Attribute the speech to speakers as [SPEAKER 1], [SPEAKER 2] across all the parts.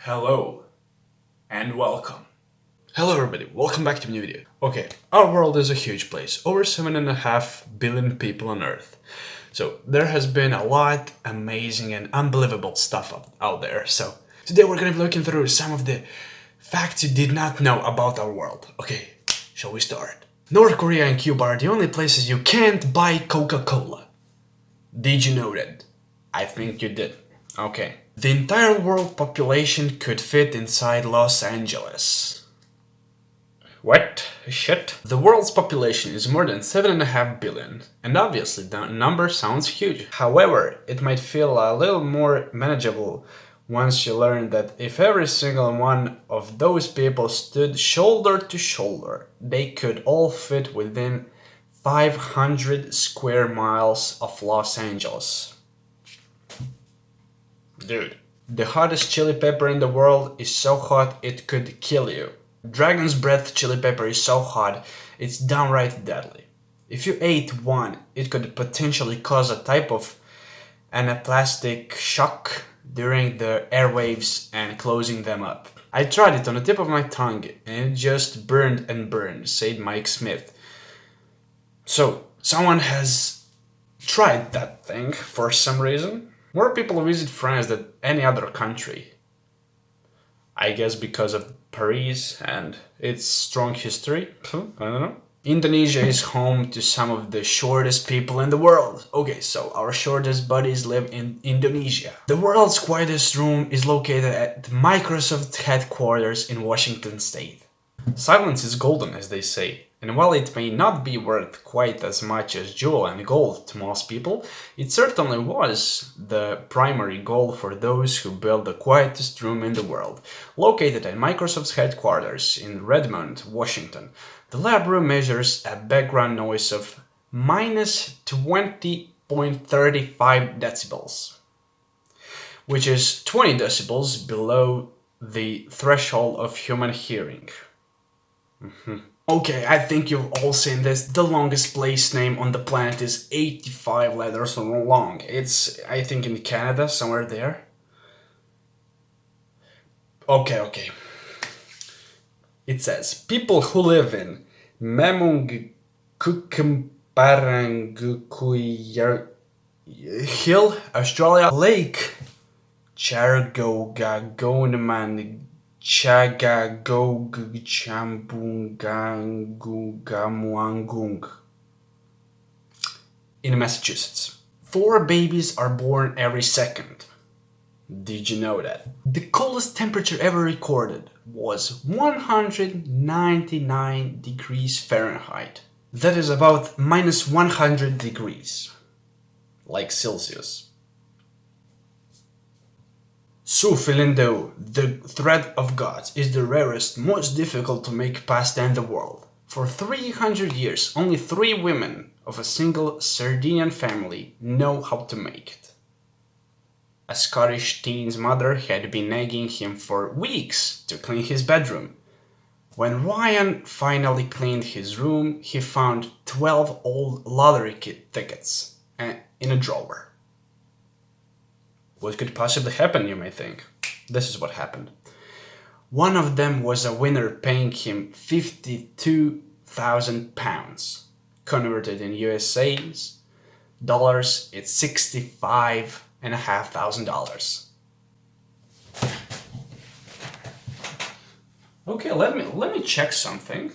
[SPEAKER 1] Hello and welcome. Hello everybody, welcome back to a new video. Okay, our world is a huge place, over 7.5 billion people on Earth. So there has been a lot amazing and unbelievable stuff out there. So today we're gonna be looking through some of the facts you did not know about our world. Okay, shall we start? North Korea and Cuba are the only places you can't buy Coca-Cola. Did you know that? I think you did. Okay. The entire world population could fit inside Los Angeles. What? Shit? The world's population is more than 7.5 billion, and obviously the number sounds huge. However, it might feel a little more manageable once you learn that if every single one of those people stood shoulder to shoulder, they could all fit within 500 square miles of Los Angeles. Dude, the hottest chili pepper in the world is so hot it could kill you. Dragon's breath chili pepper is so hot, it's downright deadly. If you ate one, it could potentially cause a type of anaphylactic shock during the airwaves and closing them up. I tried it on the tip of my tongue and it just burned and burned, said Mike Smith. So, someone has tried that thing for some reason. More people visit France than any other country. I guess because of Paris and its strong history. I don't know. Indonesia is home to some of the shortest people in the world. Okay, so our shortest buddies live in Indonesia. The world's quietest room is located at Microsoft headquarters in Washington State. Silence is golden, as they say. And while it may not be worth quite as much as jewel and gold to most people, it certainly was the primary goal for those who built the quietest room in the world. Located at Microsoft's headquarters in Redmond, Washington, the lab room measures a background noise of minus 20.35 decibels, which is 20 decibels below the threshold of human hearing. Okay, I think you've all seen this. The longest place name on the planet is 85 letters long. It's, I think, in Canada, somewhere there. Okay. It says, people who live in Memungkukumparangkukuyer Hill, Australia, Lake Chargogagoneman 𝐃𝐨𝐧𝐚𝐭𝐢𝐨𝐧 in Massachusetts. 4 babies are born every second. Did you know that? The coldest temperature ever recorded was 199 degrees Fahrenheit. That is about minus 100 degrees, like Celsius. Sufilindo, the thread of gods, is the rarest, most difficult to make pasta in the world. For 300 years, only 3 women of a single Sardinian family know how to make it. A Scottish teen's mother had been nagging him for weeks to clean his bedroom. When Ryan finally cleaned his room, he found 12 old lottery tickets in a drawer. What could possibly happen, you may think? This is what happened. One of them was a winner paying him £52,000. Converted in USA's dollars, it's $65,500. Okay, let me check something.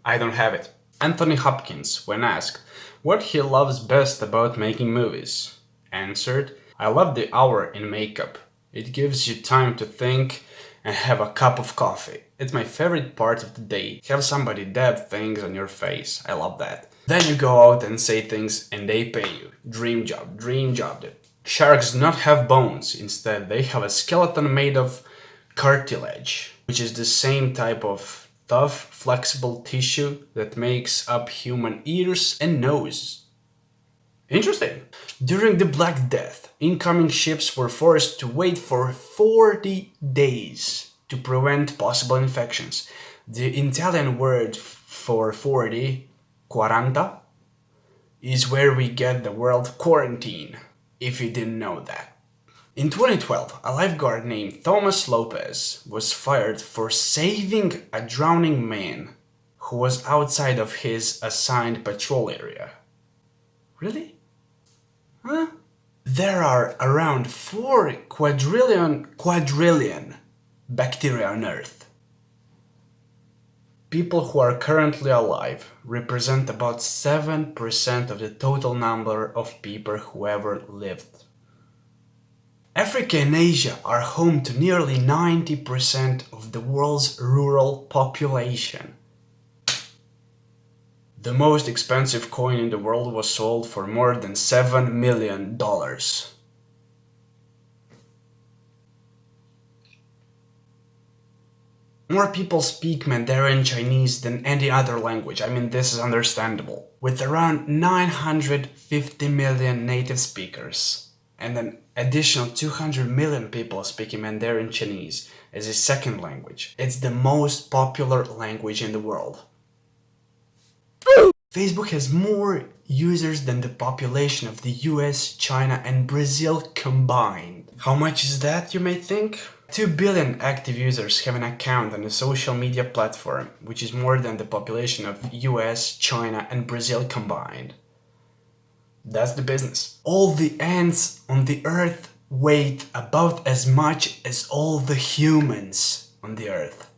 [SPEAKER 1] I don't have it. Anthony Hopkins, when asked what he loves best about making movies, answered, I love the hour in makeup. It gives you time to think and have a cup of coffee. It's my favorite part of the day. Have somebody dab things on your face. I love that. Then you go out and say things and they pay you. Dream job, dream job. Sharks do not have bones. Instead, they have a skeleton made of cartilage, which is the same type of tough, flexible tissue that makes up human ears and nose. Interesting. During the Black Death, incoming ships were forced to wait for 40 days to prevent possible infections. The Italian word for 40, 40, is where we get the word quarantine, if you didn't know that. In 2012, a lifeguard named Thomas Lopez was fired for saving a drowning man who was outside of his assigned patrol area. Really? Huh? There are around 4 quadrillion bacteria on Earth. People who are currently alive represent about 7% of the total number of people who ever lived. Africa and Asia are home to nearly 90% of the world's rural population. The most expensive coin in the world was sold for more than $7 million. More people speak Mandarin Chinese than any other language. I mean, this is understandable. With around 950 million native speakers and an additional 200 million people speaking Mandarin Chinese as a second language, it's the most popular language in the world. Facebook has more users than the population of the US, China, and Brazil combined. How much is that, you may think? 2 billion active users have an account on the social media platform, which is more than the population of US, China, and Brazil combined. That's the business. All the ants on the earth weigh about as much as all the humans on the earth.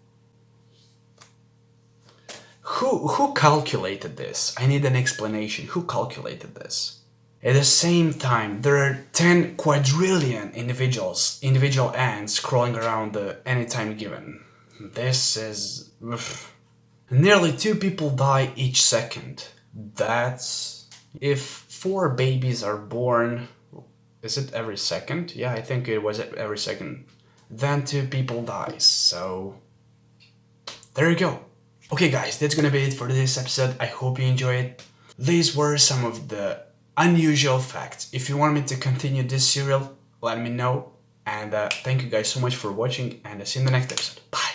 [SPEAKER 1] Who calculated this? I need an explanation. Who calculated this? At the same time, there are 10 quadrillion individual ants crawling around any time given. This is... Nearly 2 people die each second. That's... If 4 babies are born... Is it every second? Yeah, I think it was every second. Then 2 people die, so... There you go. Okay guys, that's gonna be it for this episode. I hope you enjoyed. These were some of the unusual facts. If you want me to continue this serial, let me know. And thank you guys so much for watching, and I'll see you in the next episode. Bye!